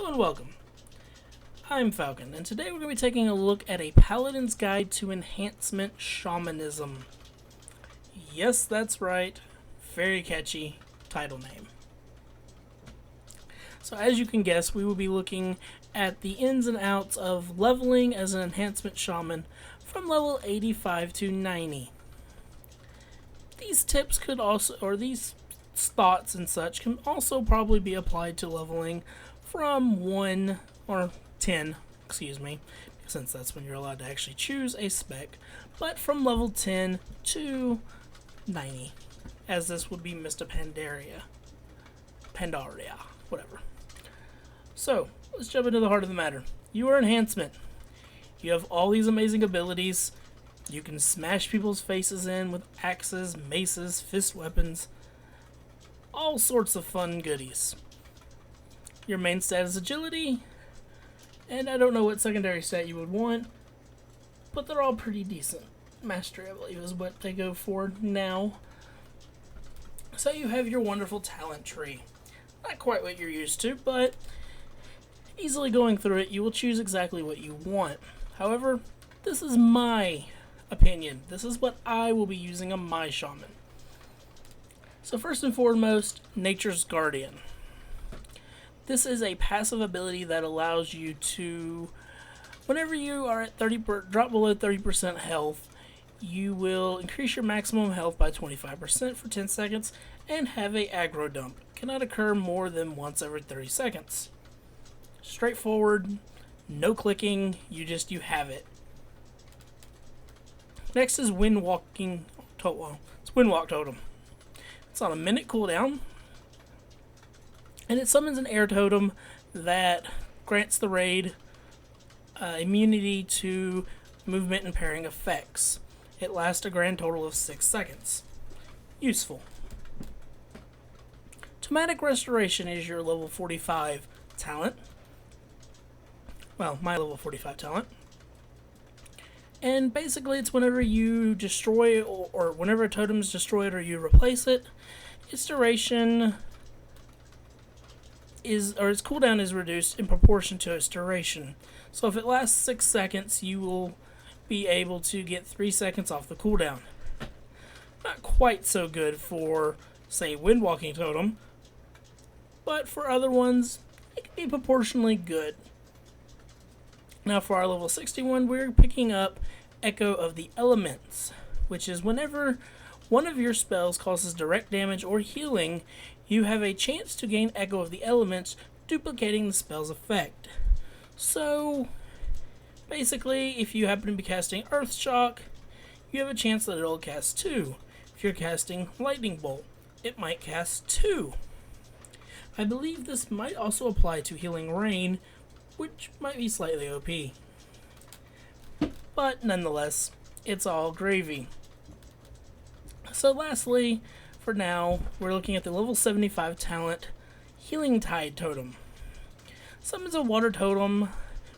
Hello and welcome. I'm Falcon, and today we're going to be taking a look at a Paladin's Guide to Enhancement Shamanism. Yes, that's right. Very catchy title name. So as you can guess, we will be looking at the ins and outs of leveling as an Enhancement Shaman from level 85 to 90. These tips could also, or these thoughts and such, can also probably be applied to leveling from 1 or 10, since that's when you're allowed to actually choose a spec, but from level 10 to 90, as this would be Mr. Pandaria, whatever. So, let's jump into the heart of the matter. You are Enhancement. You have all these amazing abilities. You can smash people's faces in with axes, maces, fist weapons, all sorts of fun goodies. Your main stat is agility, and I don't know what secondary stat you would want, but they're all pretty decent. Mastery, I believe, is what they go for now. So you have your wonderful talent tree. Not quite what you're used to, but easily going through it, you will choose exactly what you want. However, this is my opinion. This is what I will be using on my shaman. So first and foremost, Nature's Guardian. This is a passive ability that allows you to, whenever you are at drop below 30% health, you will increase your maximum health by 25% for 10 seconds and have a aggro dump. It cannot occur more than once every 30 seconds. Straightforward, no clicking, you have it. Next is Windwalk Totem. It's on a minute cooldown, and it summons an air totem that grants the raid immunity to movement and parrying effects. It lasts a grand total of 6 seconds. Useful. Tomatic Restoration is your level 45 talent. Well, my level 45 talent. And basically it's whenever you destroy or whenever a totem is destroyed or you replace it, its duration its cooldown is reduced in proportion to its duration. So if it lasts 6 seconds, you will be able to get 3 seconds off the cooldown. Not quite so good for, say, Windwalking Totem, but for other ones, it can be proportionally good. Now for our level 61, we're picking up Echo of the Elements, which is whenever one of your spells causes direct damage or healing, you have a chance to gain Echo of the Elements, duplicating the spell's effect. So, basically, if you happen to be casting Earth Shock, you have a chance that it'll cast 2. If you're casting Lightning Bolt, it might cast 2. I believe this might also apply to Healing Rain, which might be slightly OP. But nonetheless, it's all gravy. So lastly, for now, we're looking at the level 75 talent Healing Tide Totem. Summons a water totem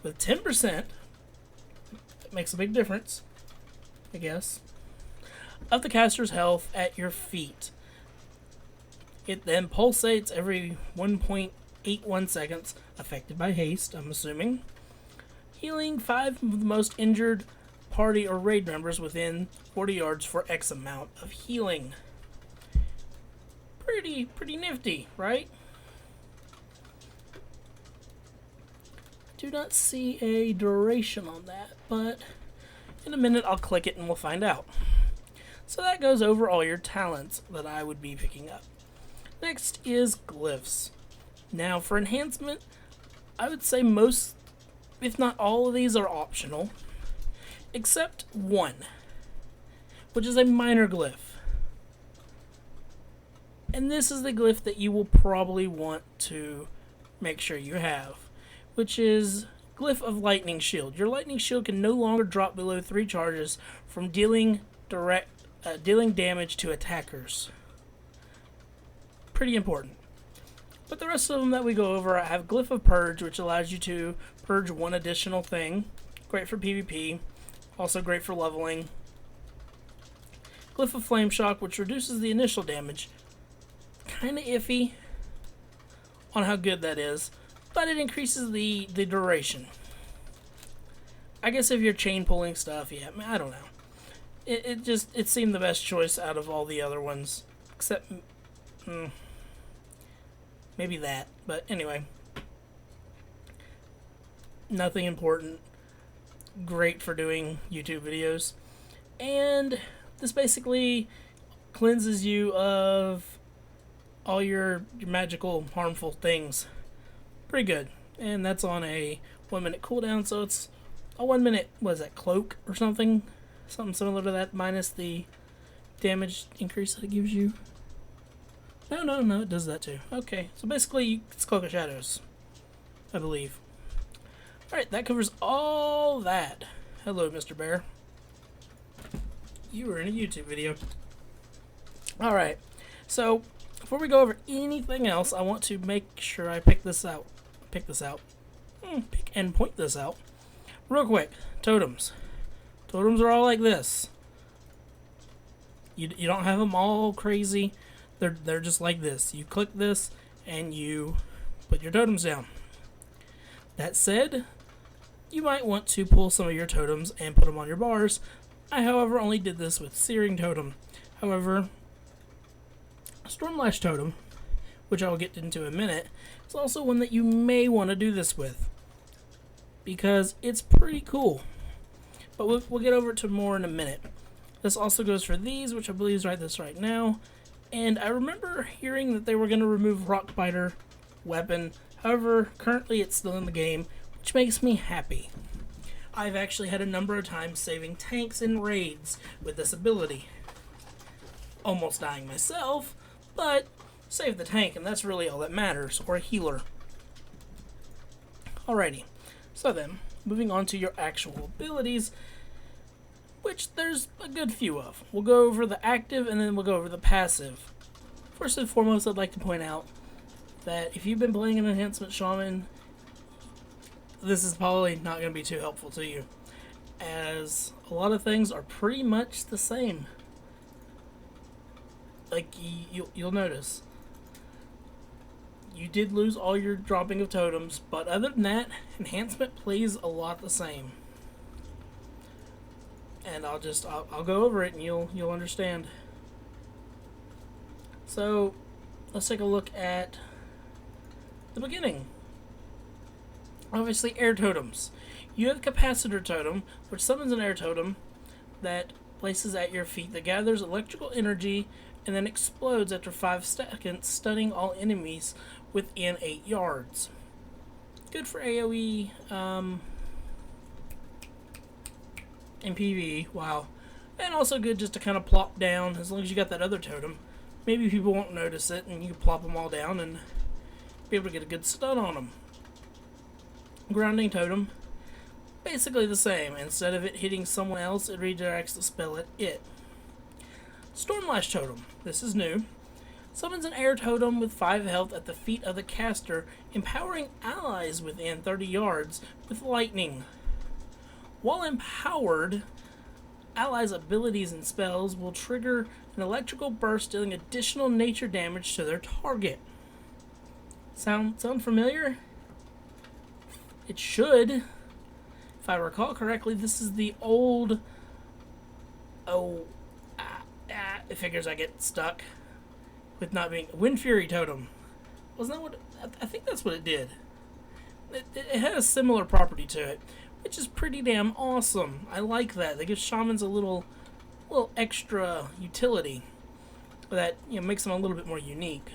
with 10%. That makes a big difference, I guess, of the caster's health at your feet. It then pulsates every 1.81 seconds, affected by haste, I'm assuming, healing 5 of the most injured party or raid members within 40 yards for X amount of healing. Pretty nifty, right? Do not see a duration on that, but in a minute I'll click it and we'll find out. So that goes over all your talents that I would be picking up. Next is glyphs. Now for enhancement, I would say most, if not all of these, are optional, except one, which is a minor glyph. And this is the glyph that you will probably want to make sure you have, which is Glyph of Lightning Shield. Your lightning shield can no longer drop below 3 charges from dealing damage to attackers. Pretty important. But the rest of them that we go over, I have Glyph of Purge, which allows you to purge one additional thing. Great for PvP. Also great for leveling. Glyph of Flame Shock, which reduces the initial damage. Kinda iffy on how good that is, but it increases the duration. I guess if you're chain pulling stuff, yeah, I don't know. It seemed the best choice out of all the other ones, except maybe that. But anyway, nothing important. Great for doing YouTube videos, and this basically cleanses you of all your magical harmful things. Pretty good. And that's on a 1 minute cooldown, so it's a 1 minute, what is that, cloak or something? Something similar to that, minus the damage increase that it gives you. No, it does that too. Okay, so basically it's Cloak of Shadows, I believe. Alright, that covers all that. Hello, Mr. Bear. You were in a YouTube video. Alright, so before we go over anything else, I want to make sure I pick this out. Pick and point this out. Real quick, totems. Totems are all like this. You don't have them all crazy. They're just like this. You click this and you put your totems down. That said, you might want to pull some of your totems and put them on your bars. I, however, only did this with Searing Totem. However, Stormlash Totem, which I will get into in a minute, is also one that you may want to do this with, because it's pretty cool. But we'll get over to more in a minute. This also goes for these, which I believe is right now. And I remember hearing that they were going to remove Rockbiter weapon. However, currently it's still in the game, which makes me happy. I've actually had a number of times saving tanks in raids with this ability. Almost dying myself, but save the tank, and that's really all that matters, or a healer. Alrighty, so then, moving on to your actual abilities, which there's a good few of. We'll go over the active, and then we'll go over the passive. First and foremost, I'd like to point out that if you've been playing an Enhancement Shaman, this is probably not going to be too helpful to you, as a lot of things are pretty much the same. Like, you'll notice. You did lose all your dropping of totems, but other than that, Enhancement plays a lot the same. And I'll go over it and you'll understand. So, let's take a look at the beginning. Obviously, air totems. You have Capacitor Totem, which summons an air totem that places at your feet that gathers electrical energy and then explodes after 5 seconds, stunning all enemies within 8 yards. Good for AoE and PvE, wow. And also good just to kind of plop down, as long as you got that other totem. Maybe people won't notice it, and you can plop them all down and be able to get a good stun on them. Grounding Totem, basically the same. Instead of it hitting someone else, it redirects the spell at it. Stormlash Totem, this is new. Summons an air totem with 5 health at the feet of the caster, empowering allies within 30 yards with lightning. While empowered, allies' abilities and spells will trigger an electrical burst, dealing additional nature damage to their target. Sound familiar? It should. If I recall correctly, this is the old... it figures I get stuck with not being... Wind Fury Totem. Wasn't that what... I think that's what it did. It had a similar property to it, which is pretty damn awesome. I like that. They give shamans a little extra utility that, makes them a little bit more unique.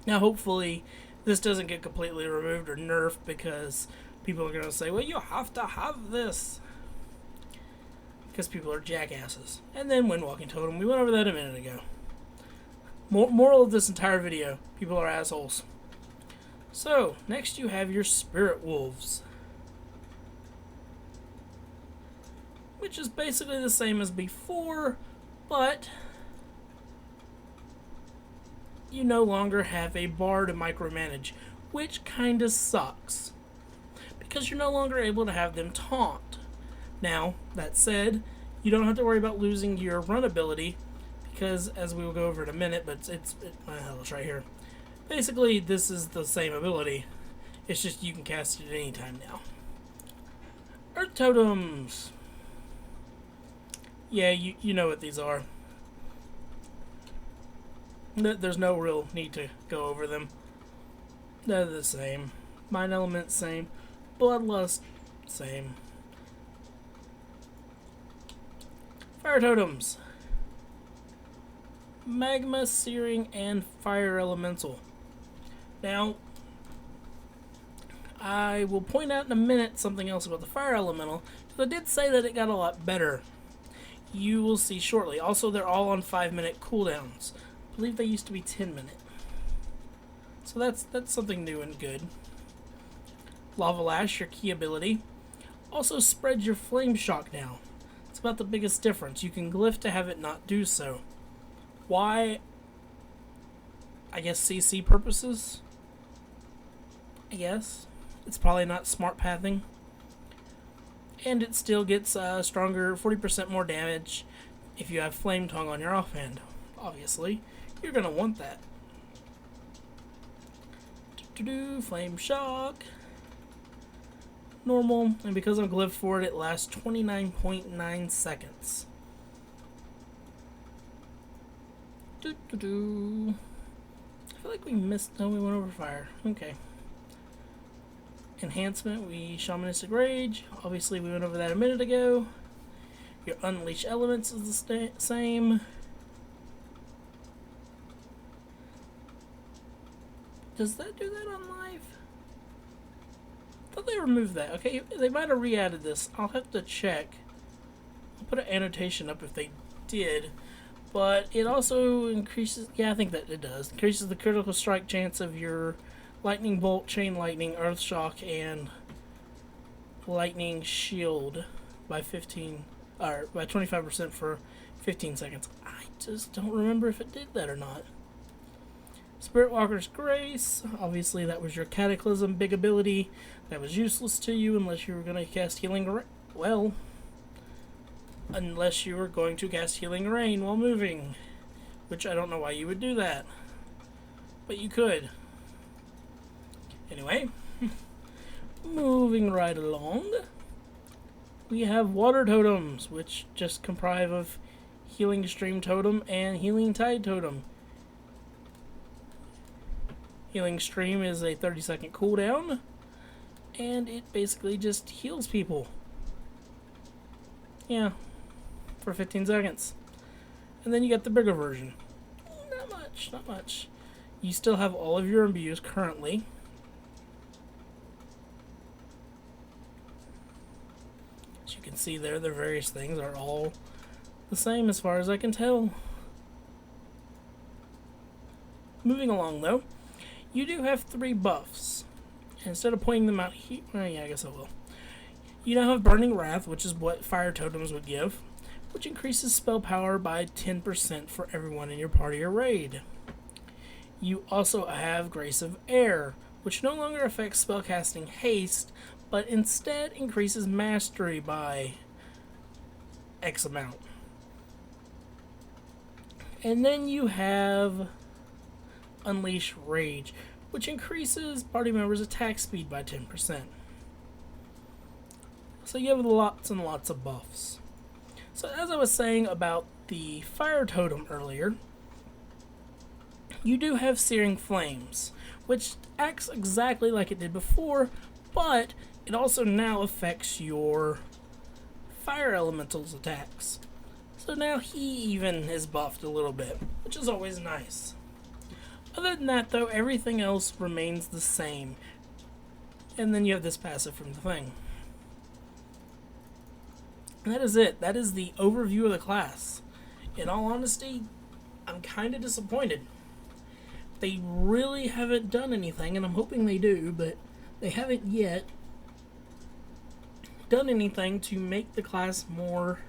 Now, hopefully, this doesn't get completely removed or nerfed, because people are going to say, well, you have to have this. Because people are jackasses. And then Windwalking Totem. We went over that a minute ago. Moral of this entire video, people are assholes. So, next you have your Spirit Wolves, which is basically the same as before, but you no longer have a bar to micromanage, which kinda sucks, because you're no longer able to have them taunt. Now, that said, you don't have to worry about losing your run ability, because, as we will go over in a minute, but it's right here. Basically, this is the same ability. It's just you can cast it at any time now. Earth totems. Yeah, you know what these are. There's no real need to go over them. They're the same. Mind element, same. Bloodlust, same. Fire totems. Magma, searing, and fire elemental. Now, I will point out in a minute something else about the fire elemental, because I did say that it got a lot better. You will see shortly. Also, they're all on 5-minute cooldowns. I believe they used to be 10-minute. So that's something new and good. Lava Lash, your key ability. Also spreads your flame shock now. It's about the biggest difference. You can glyph to have it not do so. Why? I guess CC purposes? I guess. It's probably not smart pathing. And it still gets stronger, 40% more damage if you have Flame Tongue on your offhand. Obviously, you're going to want that. Flame Shock. Normal, and because I'm glyphed for it, it lasts 29.9 seconds. I feel like we missed. No, we went over fire. Okay. Enhancement, we Shamanistic Rage. Obviously, we went over that a minute ago. Your Unleash Elements is the same. Does that do that on live? I thought they removed that. Okay, they might have re-added this. I'll have to check. I'll put an annotation up if they did. But it also increases... Yeah, I think that it does. Increases the critical strike chance of your Lightning Bolt, Chain Lightning, Earth Shock, and Lightning Shield by 25% for 15 seconds. I just don't remember if it did that or not. Spirit Walker's Grace. Obviously, that was your Cataclysm big ability. That was useless to you unless you were going to cast Healing Rain. Well, unless you were going to cast Healing Rain while moving. Which I don't know why you would do that. But you could. Anyway, moving right along, we have Water Totems, which just comprise of Healing Stream Totem and Healing Tide Totem. Healing Stream is a 30-second cooldown, and it basically just heals people. Yeah, for 15 seconds. And then you get the bigger version. Not much. You still have all of your imbues currently. As you can see there, the various things are all the same as far as I can tell. Moving along though, you do have 3 buffs. Instead of pointing them out here, well, yeah, I guess I will. You now have Burning Wrath, which is what fire totems would give, which increases spell power by 10% for everyone in your party or raid. You also have Grace of Air, which no longer affects spellcasting haste, but instead increases mastery by X amount. And then you have Unleash Rage, which increases party members' attack speed by 10%. So you have lots and lots of buffs. So as I was saying about the Fire Totem earlier, you do have Searing Flames, which acts exactly like it did before, but it also now affects your Fire Elemental's attacks. So now he even is buffed a little bit, which is always nice. Other than that, though, everything else remains the same. And then you have this passive from the thing. And that is it. That is the overview of the class. In all honesty, I'm kind of disappointed. They really haven't done anything, and I'm hoping they do, but they haven't yet done anything to make the class more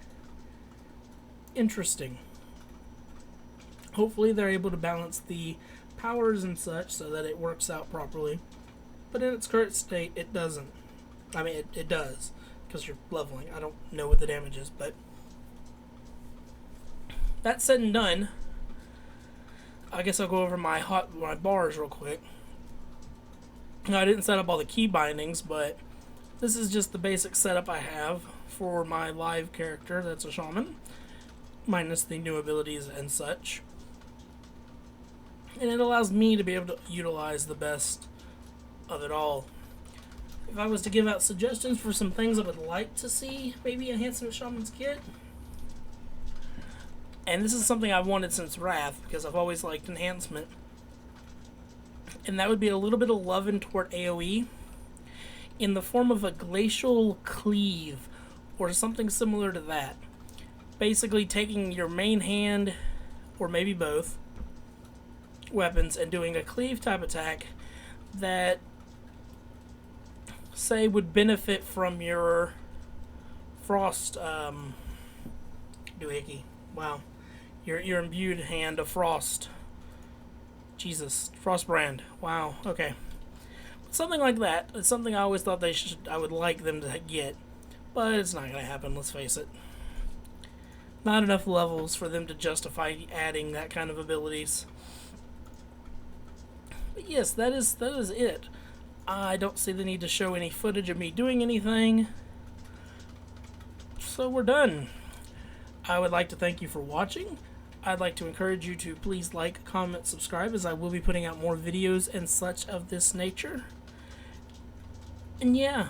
interesting. Hopefully they're able to balance the powers and such so that it works out properly. But in its current state, it doesn't. I mean, it does, because you're leveling. I don't know what the damage is, but that said and done, I guess I'll go over my bars real quick. I didn't set up all the key bindings, but this is just the basic setup I have for my live character that's a shaman, minus the new abilities and such. And it allows me to be able to utilize the best of it all. If I was to give out suggestions for some things I would like to see, maybe Enhancement Shamans kit. And this is something I've wanted since Wrath, because I've always liked Enhancement. And that would be a little bit of loving toward AoE in the form of a glacial cleave or something similar to that. Basically taking your main hand, or maybe both, weapons and doing a cleave type attack that, say, would benefit from your frost doohickey. Wow. Your imbued hand of frost. Jesus. Frostbrand. Wow. Okay. Something like that. It's something I always thought I would like them to get. But it's not going to happen, let's face it. Not enough levels for them to justify adding that kind of abilities. But yes, that is it. I don't see the need to show any footage of me doing anything. So we're done. I would like to thank you for watching. I'd like to encourage you to please like, comment, subscribe, as I will be putting out more videos and such of this nature. And yeah.